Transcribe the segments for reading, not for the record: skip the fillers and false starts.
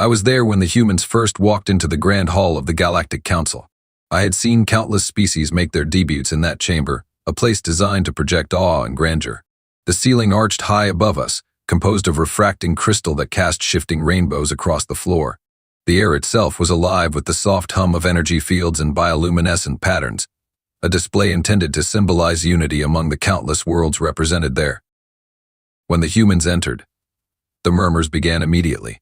I was there when the humans first walked into the Grand Hall of the Galactic Council. I had seen countless species make their debuts in that chamber, a place designed to project awe and grandeur. The ceiling arched high above us, composed of refracting crystal that cast shifting rainbows across the floor. The air itself was alive with the soft hum of energy fields and bioluminescent patterns, a display intended to symbolize unity among the countless worlds represented there. When the humans entered, the murmurs began immediately.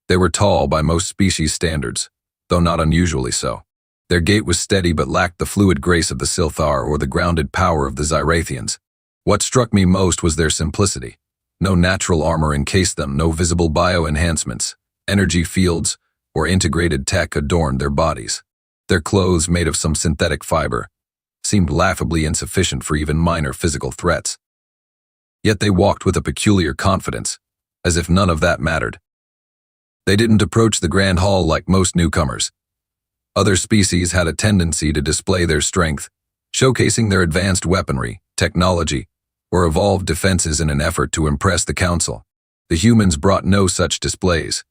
They were tall by most species standards, though not unusually so. Their gait was steady but lacked the fluid grace of the Silthar or the grounded power of the Zyrathians. What struck me most was their simplicity. No natural armor encased them, no visible bio-enhancements, energy fields, or integrated tech adorned their bodies. Their clothes, made of some synthetic fiber, seemed laughably insufficient for even minor physical threats. Yet they walked with a peculiar confidence, as if none of that mattered. They didn't approach the Grand Hall like most newcomers. Other species had a tendency to display their strength, showcasing their advanced weaponry, technology, or evolved defenses in an effort to impress the Council. The humans brought no such displays.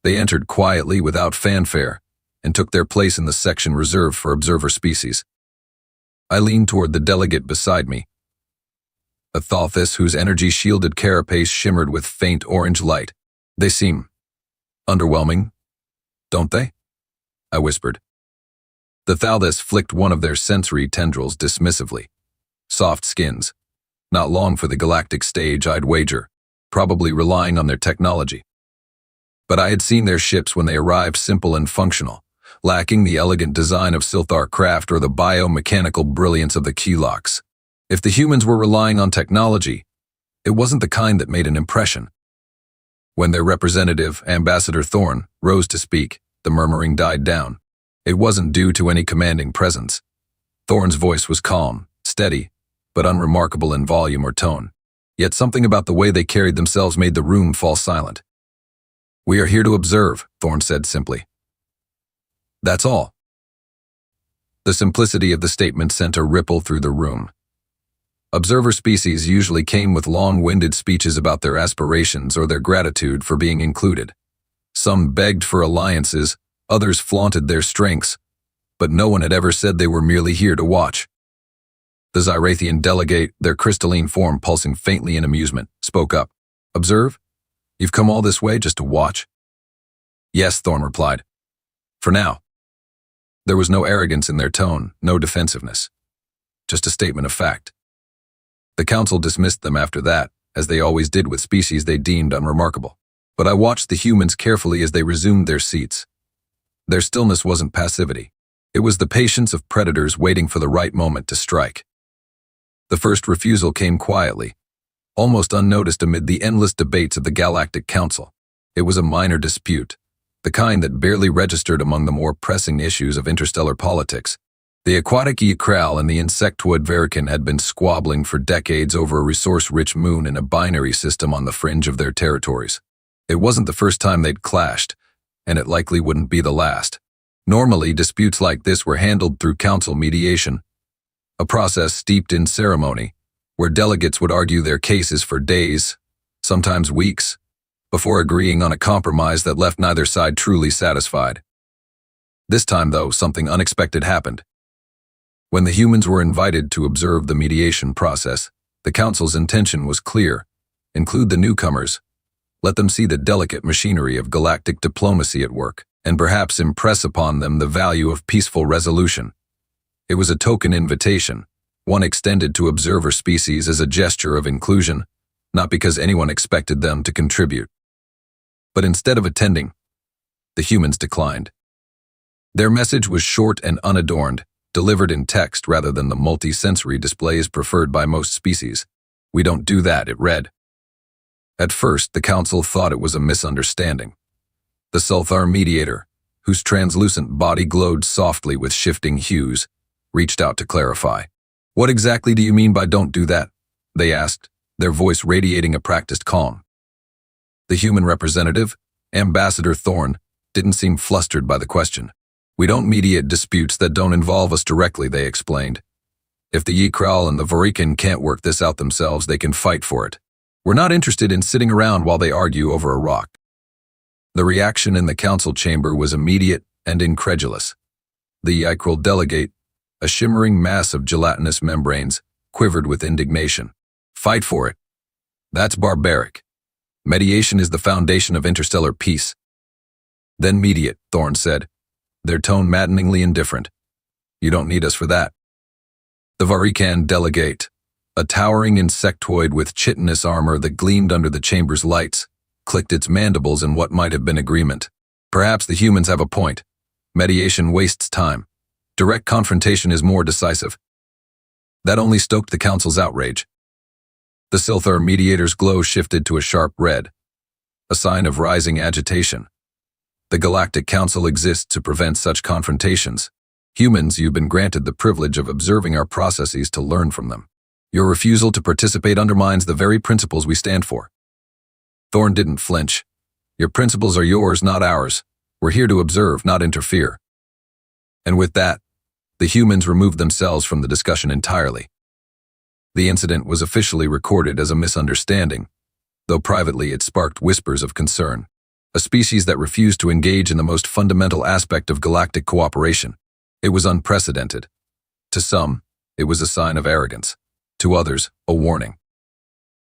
They entered quietly without fanfare and took their place in the section reserved for observer species. I leaned toward the delegate beside me, a Thalthis whose energy-shielded carapace shimmered with faint orange light. They seem underwhelming, don't they? I whispered. The Thalthis flicked one of their sensory tendrils dismissively. Soft skins. Not long for the galactic stage, I'd wager, probably relying on their technology. But I had seen their ships when they arrived simple and functional, lacking the elegant design of Silthar craft or the biomechanical brilliance of the Keylocks. If the humans were relying on technology, it wasn't the kind that made an impression. When their representative, Ambassador Thorn, rose to speak, the murmuring died down. It wasn't due to any commanding presence. Thorn's voice was calm, steady, but unremarkable in volume or tone. Yet something about the way they carried themselves made the room fall silent. "We are here to observe," Thorn said simply. "That's all." The simplicity of the statement sent a ripple through the room. Observer species usually came with long-winded speeches about their aspirations or their gratitude for being included. Some begged for alliances, others flaunted their strengths, but no one had ever said they were merely here to watch. The Zyrathian delegate, their crystalline form pulsing faintly in amusement, spoke up. "Observe? You've come all this way just to watch?" "Yes," Thorn replied. "For now." There was no arrogance in their tone, no defensiveness. Just a statement of fact. The Council dismissed them after that, as they always did with species they deemed unremarkable. But I watched the humans carefully as they resumed their seats. Their stillness wasn't passivity. It was the patience of predators waiting for the right moment to strike. The first refusal came quietly, almost unnoticed amid the endless debates of the Galactic Council. It was a minor dispute, the kind that barely registered among the more pressing issues of interstellar politics. The aquatic Yikral and the insectoid Verican had been squabbling for decades over a resource-rich moon in a binary system on the fringe of their territories. It wasn't the first time they'd clashed, and it likely wouldn't be the last. Normally, disputes like this were handled through council mediation, a process steeped in ceremony, where delegates would argue their cases for days, sometimes weeks, before agreeing on a compromise that left neither side truly satisfied. This time, though, something unexpected happened. When the humans were invited to observe the mediation process, the Council's intention was clear: include the newcomers, let them see the delicate machinery of galactic diplomacy at work, and perhaps impress upon them the value of peaceful resolution. It was a token invitation, one extended to observer species as a gesture of inclusion, not because anyone expected them to contribute. But instead of attending, the humans declined. Their message was short and unadorned, delivered in text rather than the multi-sensory displays preferred by most species. "We don't do that," it read. At first, the Council thought it was a misunderstanding. The Silthar mediator, whose translucent body glowed softly with shifting hues, reached out to clarify. "What exactly do you mean by don't do that?" they asked, their voice radiating a practiced calm. The human representative, Ambassador Thorn, didn't seem flustered by the question. "We don't mediate disputes that don't involve us directly," they explained. "If the Yikral and the Verican can't work this out themselves, they can fight for it. We're not interested in sitting around while they argue over a rock." The reaction in the council chamber was immediate and incredulous. The Ichral delegate, a shimmering mass of gelatinous membranes, quivered with indignation. Fight for it. That's barbaric. Mediation is the foundation of interstellar peace. Then mediate, Thorne said, their tone maddeningly indifferent. You don't need us for that. The Varikan delegate, a towering insectoid with chitinous armor that gleamed under the chamber's lights, clicked its mandibles in what might have been agreement. Perhaps the humans have a point. Mediation wastes time. Direct confrontation is more decisive. That only stoked the council's outrage. The Silthar mediator's glow shifted to a sharp red, a sign of rising agitation. The Galactic Council exists to prevent such confrontations. Humans, you've been granted the privilege of observing our processes to learn from them. Your refusal to participate undermines the very principles we stand for. Thorne didn't flinch. Your principles are yours, not ours. We're here to observe, not interfere. And with that, the humans removed themselves from the discussion entirely. The incident was officially recorded as a misunderstanding, though privately it sparked whispers of concern. A species that refused to engage in the most fundamental aspect of galactic cooperation. It was unprecedented. To some, it was a sign of arrogance. To others, a warning.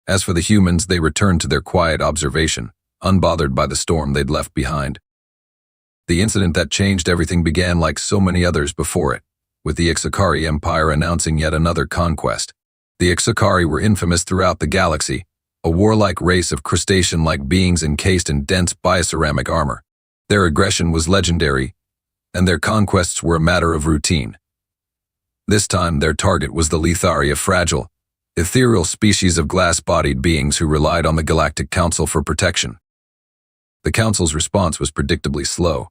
As for the humans, they returned to their quiet observation, unbothered by the storm they'd left behind. The incident that changed everything began like so many others before it, with the Ixakari Empire announcing yet another conquest. The Ixakari were infamous throughout the galaxy, a warlike race of crustacean-like beings encased in dense bioceramic armor. Their aggression was legendary, and their conquests were a matter of routine. This time, their target was the Lithari, a fragile, ethereal species of glass-bodied beings who relied on the Galactic Council for protection. The Council's response was predictably slow.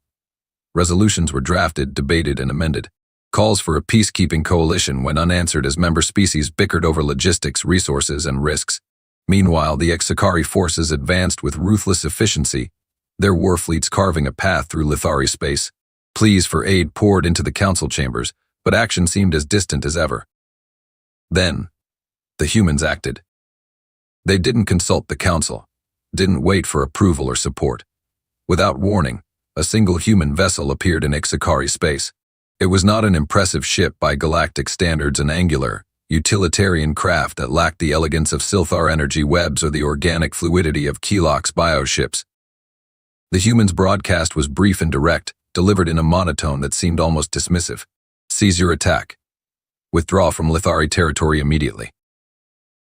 Resolutions were drafted, debated, and amended. Calls for a peacekeeping coalition went unanswered as member species bickered over logistics, resources, and risks. Meanwhile, the Ixakari forces advanced with ruthless efficiency, their war fleets carving a path through Lithari space. Pleas for aid poured into the council chambers, but action seemed as distant as ever. Then, the humans acted. They didn't consult the council, didn't wait for approval or support. Without warning, a single human vessel appeared in Ixakari space. It was not an impressive ship by galactic standards, an angular, utilitarian craft that lacked the elegance of Silthar energy webs or the organic fluidity of Kelok's bioships. The humans' broadcast was brief and direct, delivered in a monotone that seemed almost dismissive. Seize your attack. Withdraw from Lithari territory immediately.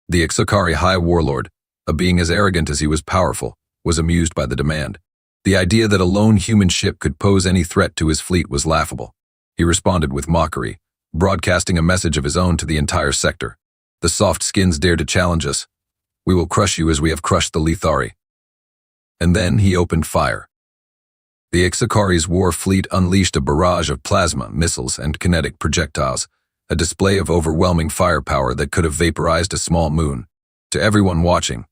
The Ixakari High Warlord, a being as arrogant as he was powerful, was amused by the demand. The idea that a lone human ship could pose any threat to his fleet was laughable. He responded with mockery, broadcasting a message of his own to the entire sector. The soft skins dare to challenge us. We will crush you as we have crushed the Lithari. And then he opened fire. The Ixakari's war fleet unleashed a barrage of plasma, missiles, and kinetic projectiles, a display of overwhelming firepower that could have vaporized a small moon. To everyone watching,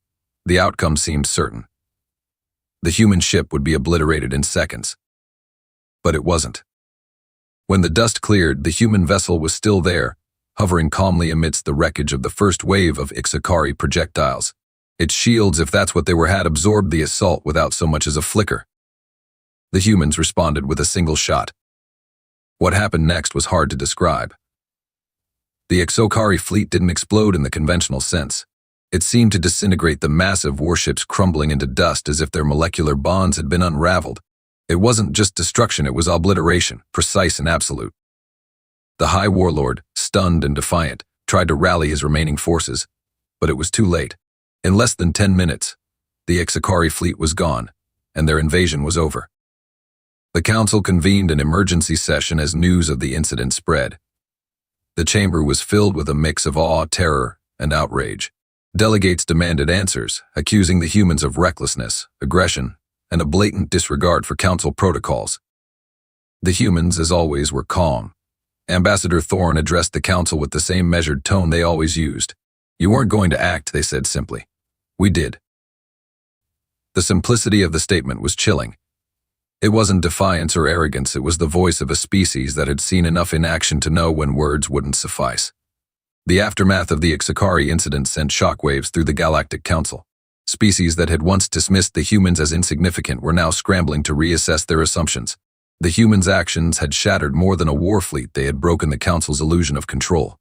the outcome seemed certain. The human ship would be obliterated in seconds. But it wasn't. When the dust cleared, the human vessel was still there, hovering calmly amidst the wreckage of the first wave of Ixakari projectiles. Its shields, if that's what they were, had absorbed the assault without so much as a flicker. The humans responded with a single shot. What happened next was hard to describe. The Ixakari fleet didn't explode in the conventional sense. It seemed to disintegrate, the massive warships crumbling into dust as if their molecular bonds had been unraveled. It wasn't just destruction, it was obliteration, precise and absolute. The High Warlord, stunned and defiant, tried to rally his remaining forces, but it was too late. In less than 10 minutes, the Ixakari fleet was gone, and their invasion was over. The council convened an emergency session as news of the incident spread. The chamber was filled with a mix of awe, terror, and outrage. Delegates demanded answers, accusing the humans of recklessness, aggression, and a blatant disregard for council protocols. The humans, as always, were calm. Ambassador Thorne addressed the council with the same measured tone they always used. You weren't going to act, they said simply. We did. The simplicity of the statement was chilling. It wasn't defiance or arrogance, it was the voice of a species that had seen enough in action to know when words wouldn't suffice. The aftermath of the Ixakari incident sent shockwaves through the Galactic Council. Species that had once dismissed the humans as insignificant were now scrambling to reassess their assumptions. The humans' actions had shattered more than a war fleet. They had broken the Council's illusion of control.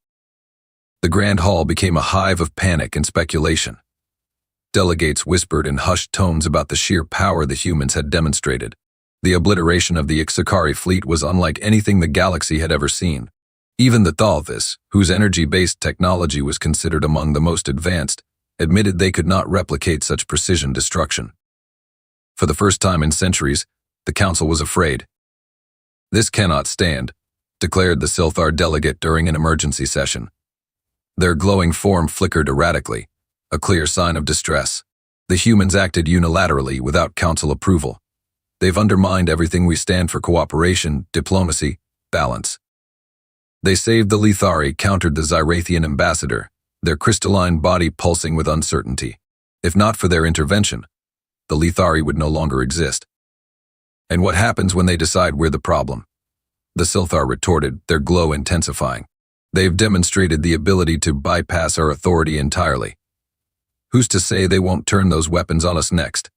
The Grand Hall became a hive of panic and speculation. Delegates whispered in hushed tones about the sheer power the humans had demonstrated. The obliteration of the Ixikari fleet was unlike anything the galaxy had ever seen. Even the Thalvis, whose energy-based technology was considered among the most advanced, admitted they could not replicate such precision destruction. For the first time in centuries, the Council was afraid. "This cannot stand," declared the Silthar delegate during an emergency session. Their glowing form flickered erratically, a clear sign of distress. The humans acted unilaterally without Council approval. "They've undermined everything we stand for: cooperation, diplomacy, balance." They saved the Lithari, countered the Zyrathian ambassador, their crystalline body pulsing with uncertainty. If not for their intervention, the Lithari would no longer exist. "And what happens when they decide we're the problem?" the Silthar retorted, their glow intensifying. "They've demonstrated the ability to bypass our authority entirely. Who's to say they won't turn those weapons on us next?"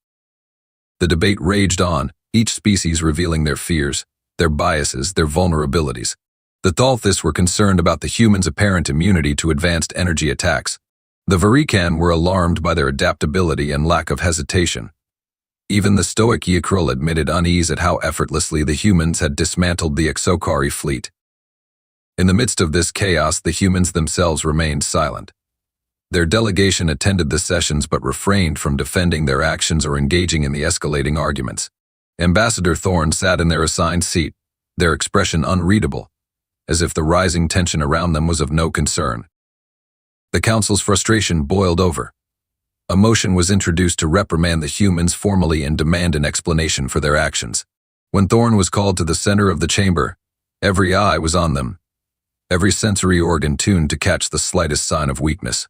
The debate raged on, each species revealing their fears, their biases, their vulnerabilities. The Thalthis were concerned about the humans' apparent immunity to advanced energy attacks. The Varikan were alarmed by their adaptability and lack of hesitation. Even the stoic Ykrul admitted unease at how effortlessly the humans had dismantled the Ixikari fleet. In the midst of this chaos, the humans themselves remained silent. Their delegation attended the sessions but refrained from defending their actions or engaging in the escalating arguments. Ambassador Thorn sat in their assigned seat, their expression unreadable, as if the rising tension around them was of no concern. The Council's frustration boiled over. A motion was introduced to reprimand the humans formally and demand an explanation for their actions. When Thorn was called to the center of the chamber, every eye was on them, every sensory organ tuned to catch the slightest sign of weakness.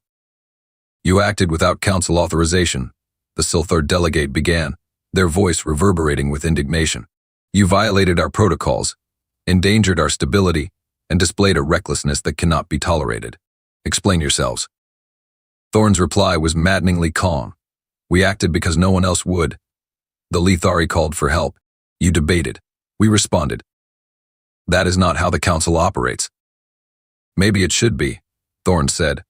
"You acted without Council authorization," the Silthar delegate began, their voice reverberating with indignation. "You violated our protocols, endangered our stability, and displayed a recklessness that cannot be tolerated. Explain yourselves." Thorn's reply was maddeningly calm. "We acted because no one else would. The Lithari called for help. You debated. We responded. That is not how the Council operates." "Maybe it should be," Thorn said,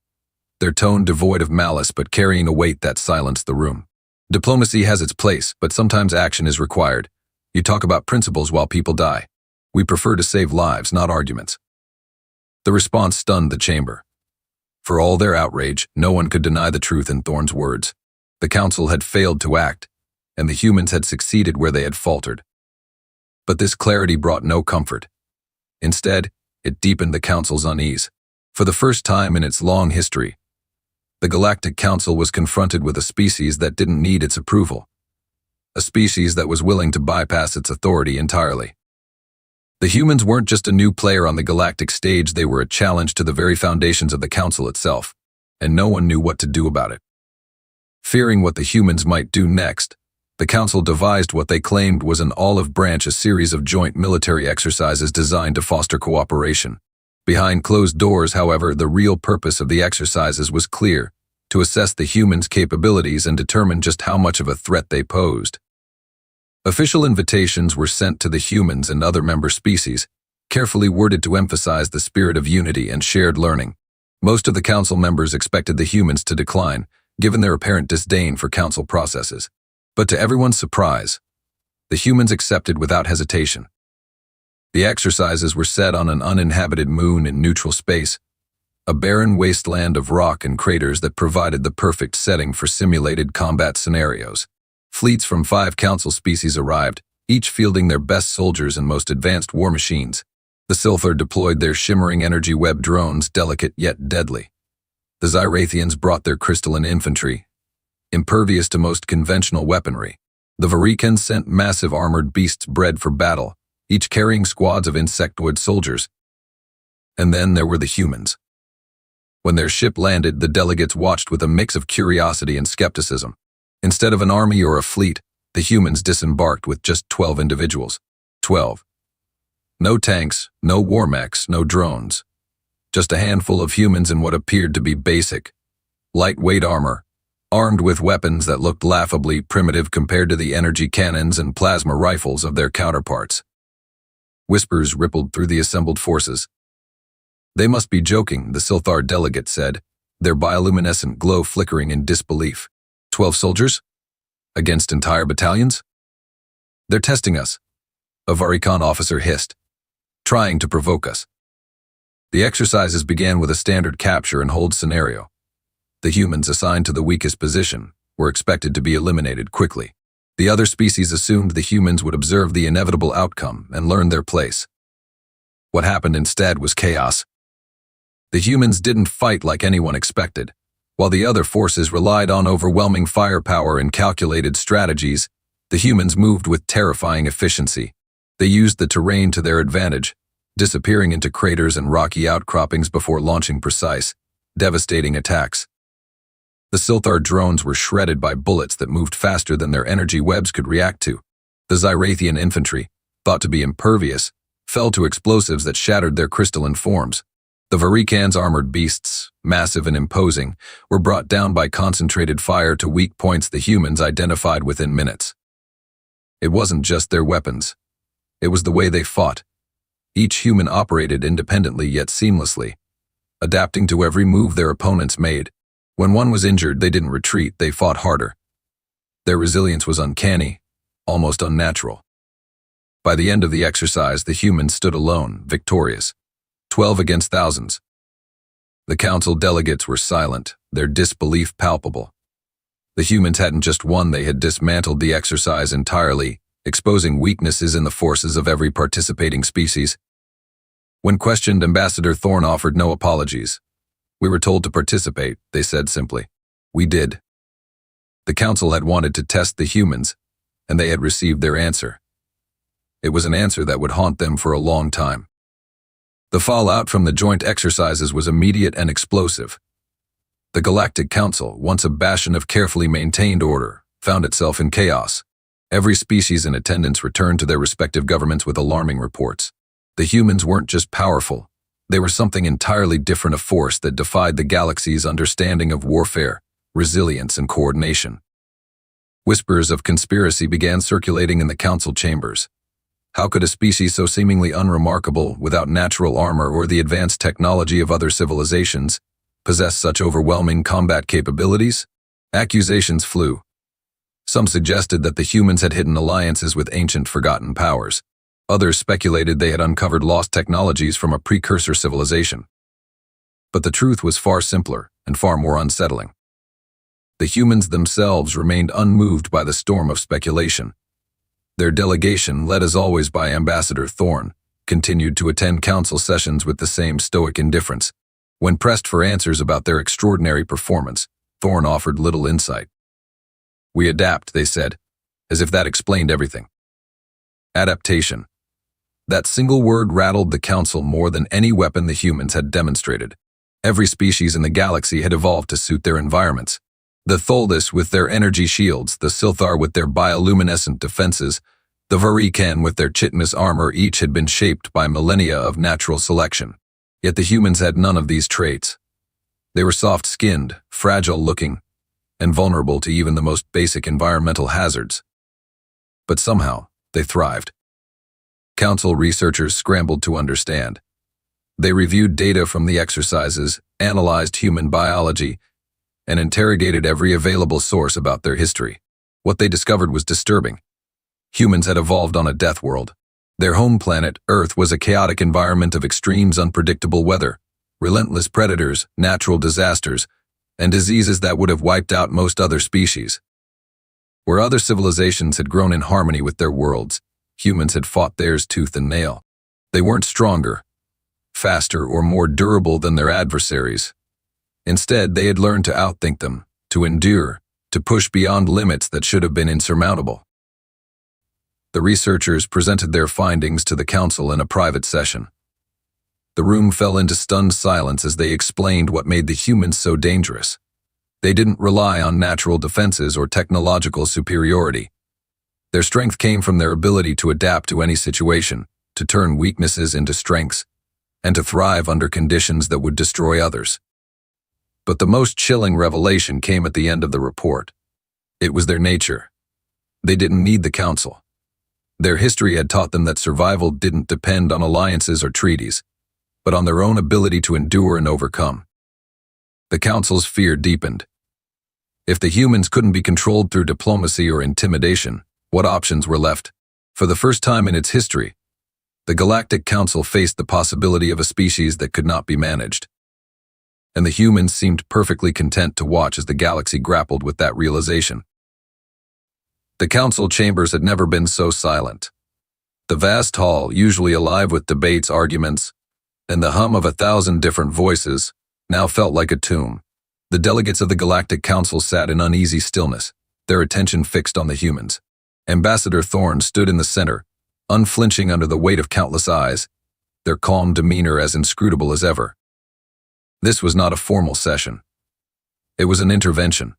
their tone devoid of malice but carrying a weight that silenced the room. "Diplomacy has its place, but sometimes action is required. You talk about principles while people die. We prefer to save lives, not arguments." The response stunned the chamber. For all their outrage, no one could deny the truth in Thorn's words. The Council had failed to act, and the humans had succeeded where they had faltered. But this clarity brought no comfort. Instead, it deepened the Council's unease. For the first time in its long history, the Galactic Council was confronted with a species that didn't need its approval, a species that was willing to bypass its authority entirely. The humans weren't just a new player on the galactic stage, they were a challenge to the very foundations of the Council itself, and no one knew what to do about it. Fearing what the humans might do next, the Council devised what they claimed was an olive branch, a series of joint military exercises designed to foster cooperation. Behind closed doors, however, the real purpose of the exercises was clear: to assess the humans' capabilities and determine just how much of a threat they posed. Official invitations were sent to the humans and other member species, carefully worded to emphasize the spirit of unity and shared learning. Most of the Council members expected the humans to decline, given their apparent disdain for Council processes. But to everyone's surprise, the humans accepted without hesitation. The exercises were set on an uninhabited moon in neutral space, a barren wasteland of rock and craters that provided the perfect setting for simulated combat scenarios. Fleets from 5 Council species arrived, each fielding their best soldiers and most advanced war machines. The Silthar deployed their shimmering energy web drones, delicate yet deadly. The Zyrathians brought their crystalline infantry, impervious to most conventional weaponry. The Varikan sent massive armored beasts bred for battle, each carrying squads of insectoid soldiers. And then there were the humans. When their ship landed, the delegates watched with a mix of curiosity and skepticism. Instead of an army or a fleet, the humans disembarked with just 12 individuals. 12. No tanks, no war mechs, no drones. Just a handful of humans in what appeared to be basic, lightweight armor, armed with weapons that looked laughably primitive compared to the energy cannons and plasma rifles of their counterparts. Whispers rippled through the assembled forces. "They must be joking," the Silthar delegate said, their bioluminescent glow flickering in disbelief. 12 soldiers? Against entire battalions? "They're testing us," a Varikon officer hissed, "trying to provoke us." The exercises began with a standard capture and hold scenario. The humans assigned to the weakest position were expected to be eliminated quickly. The other species assumed the humans would observe the inevitable outcome and learn their place. What happened instead was chaos. The humans didn't fight like anyone expected. While the other forces relied on overwhelming firepower and calculated strategies, the humans moved with terrifying efficiency. They used the terrain to their advantage, disappearing into craters and rocky outcroppings before launching precise, devastating attacks. The Silthar drones were shredded by bullets that moved faster than their energy webs could react to. The Zyrathian infantry, thought to be impervious, fell to explosives that shattered their crystalline forms. The Varikan's armored beasts, massive and imposing, were brought down by concentrated fire to weak points the humans identified within minutes. It wasn't just their weapons. It was the way they fought. Each human operated independently yet seamlessly, adapting to every move their opponents made. When one was injured, they didn't retreat, they fought harder. Their resilience was uncanny, almost unnatural. By the end of the exercise, the humans stood alone, victorious, 12 against thousands. The council delegates were silent, their disbelief palpable. The humans hadn't just won, they had dismantled the exercise entirely, exposing weaknesses in the forces of every participating species. When questioned, Ambassador Thorne offered no apologies. "We were told to participate," they said simply. "We did." The council had wanted to test the humans, and they had received their answer. It was an answer that would haunt them for a long time. The fallout from the joint exercises was immediate and explosive. The Galactic Council, once a bastion of carefully maintained order, found itself in chaos. Every species in attendance returned to their respective governments with alarming reports. The humans weren't just powerful. They were something entirely different, a force that defied the galaxy's understanding of warfare, resilience, and coordination. Whispers of conspiracy began circulating in the council chambers. How could a species so seemingly unremarkable, without natural armor or the advanced technology of other civilizations, possess such overwhelming combat capabilities? Accusations flew. Some suggested that the humans had hidden alliances with ancient forgotten powers. Others speculated they had uncovered lost technologies from a precursor civilization. But the truth was far simpler and far more unsettling. The humans themselves remained unmoved by the storm of speculation. Their delegation, led as always by Ambassador Thorne, continued to attend council sessions with the same stoic indifference. When pressed for answers about their extraordinary performance, Thorne offered little insight. "We adapt," they said, as if that explained everything. Adaptation. That single word rattled the council more than any weapon the humans had demonstrated. Every species in the galaxy had evolved to suit their environments. The Tholus with their energy shields, the Silthar with their bioluminescent defenses, the Varikan with their chitmas armor, each had been shaped by millennia of natural selection. Yet the humans had none of these traits. They were soft-skinned, fragile-looking, and vulnerable to even the most basic environmental hazards. But somehow, they thrived. Council researchers scrambled to understand. They reviewed data from the exercises, analyzed human biology, and interrogated every available source about their history. What they discovered was disturbing. Humans had evolved on a death world. Their home planet, Earth, was a chaotic environment of extremes, unpredictable weather, relentless predators, natural disasters, and diseases that would have wiped out most other species. Where other civilizations had grown in harmony with their worlds, humans had fought theirs tooth and nail. They weren't stronger, faster, or more durable than their adversaries. Instead, they had learned to outthink them, to endure, to push beyond limits that should have been insurmountable. The researchers presented their findings to the council in a private session. The room fell into stunned silence as they explained what made the humans so dangerous. They didn't rely on natural defenses or technological superiority. Their strength came from their ability to adapt to any situation, to turn weaknesses into strengths, and to thrive under conditions that would destroy others. But the most chilling revelation came at the end of the report. It was their nature. They didn't need the council. Their history had taught them that survival didn't depend on alliances or treaties, but on their own ability to endure and overcome. The council's fear deepened. If the humans couldn't be controlled through diplomacy or intimidation, what options were left? For the first time in its history, the Galactic Council faced the possibility of a species that could not be managed. And the humans seemed perfectly content to watch as the galaxy grappled with that realization. The council chambers had never been so silent. The vast hall, usually alive with debates, arguments, and the hum of 1,000 different voices, now felt like a tomb. The delegates of the Galactic Council sat in uneasy stillness, their attention fixed on the humans. Ambassador Thorne stood in the center, unflinching under the weight of countless eyes, their calm demeanor as inscrutable as ever. This was not a formal session. It was an intervention.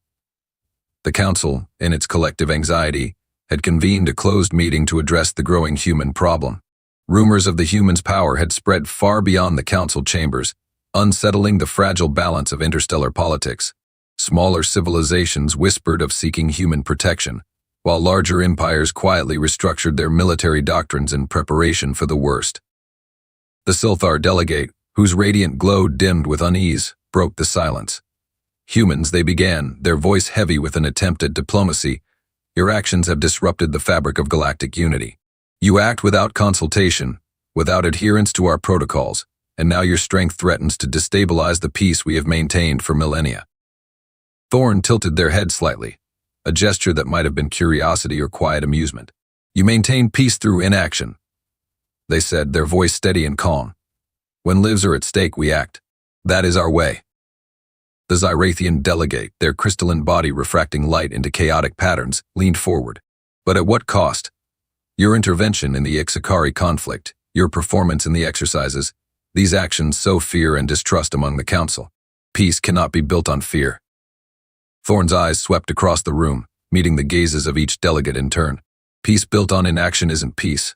The Council, in its collective anxiety, had convened a closed meeting to address the growing human problem. Rumors of the humans' power had spread far beyond the Council chambers, unsettling the fragile balance of interstellar politics. Smaller civilizations whispered of seeking human protection, while larger empires quietly restructured their military doctrines in preparation for the worst. The Silthar delegate, whose radiant glow dimmed with unease, broke the silence. Humans, they began, their voice heavy with an attempt at diplomacy. Your actions have disrupted the fabric of galactic unity. You act without consultation, without adherence to our protocols, and now your strength threatens to destabilize the peace we have maintained for millennia. Thorne tilted their head slightly, a gesture that might have been curiosity or quiet amusement. You maintain peace through inaction, they said, their voice steady and calm. When lives are at stake, we act. That is our way. The Zyrathian delegate, their crystalline body refracting light into chaotic patterns, leaned forward. But at what cost? Your intervention in the Ixikari conflict, your performance in the exercises, these actions sow fear and distrust among the council. Peace cannot be built on fear. Thorne's eyes swept across the room, meeting the gazes of each delegate in turn. Peace built on inaction isn't peace.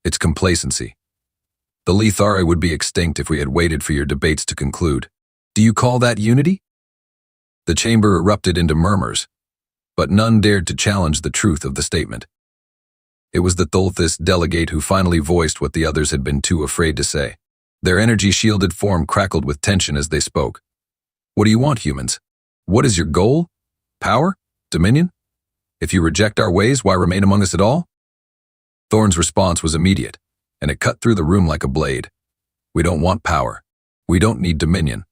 It's complacency. The Lithari would be extinct if we had waited for your debates to conclude. Do you call that unity? The chamber erupted into murmurs, but none dared to challenge the truth of the statement. It was the Tholthis delegate who finally voiced what the others had been too afraid to say. Their energy-shielded form crackled with tension as they spoke. What do you want, humans? What is your goal? Power? Dominion? If you reject our ways, why remain among us at all? Thorne's response was immediate, and it cut through the room like a blade. We don't want power. We don't need dominion.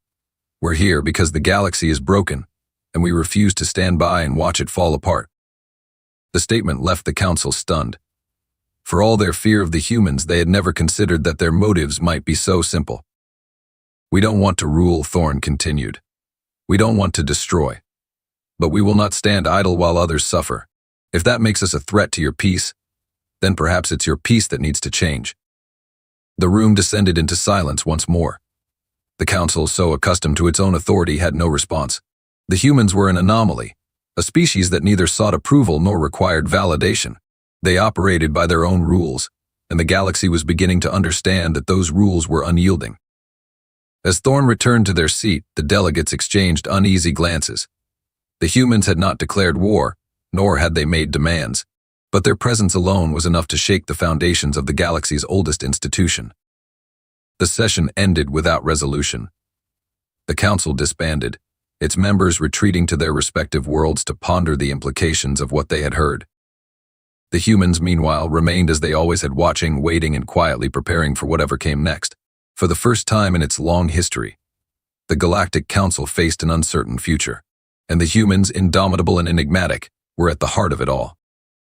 We're here because the galaxy is broken, and we refuse to stand by and watch it fall apart. The statement left the council stunned. For all their fear of the humans, they had never considered that their motives might be so simple. We don't want to rule, Thorne continued. We don't want to destroy. But we will not stand idle while others suffer. If that makes us a threat to your peace, then perhaps it's your peace that needs to change. The room descended into silence once more. The council, so accustomed to its own authority, had no response. The humans were an anomaly, a species that neither sought approval nor required validation. They operated by their own rules, and the galaxy was beginning to understand that those rules were unyielding. As Thorne returned to their seat, the delegates exchanged uneasy glances. The humans had not declared war, nor had they made demands, but their presence alone was enough to shake the foundations of the galaxy's oldest institution. The session ended without resolution. The council disbanded, its members retreating to their respective worlds to ponder the implications of what they had heard. The humans, meanwhile, remained as they always had, watching, waiting, and quietly preparing for whatever came next. For the first time in its long history, the Galactic Council faced an uncertain future, and the humans, indomitable and enigmatic, were at the heart of it all.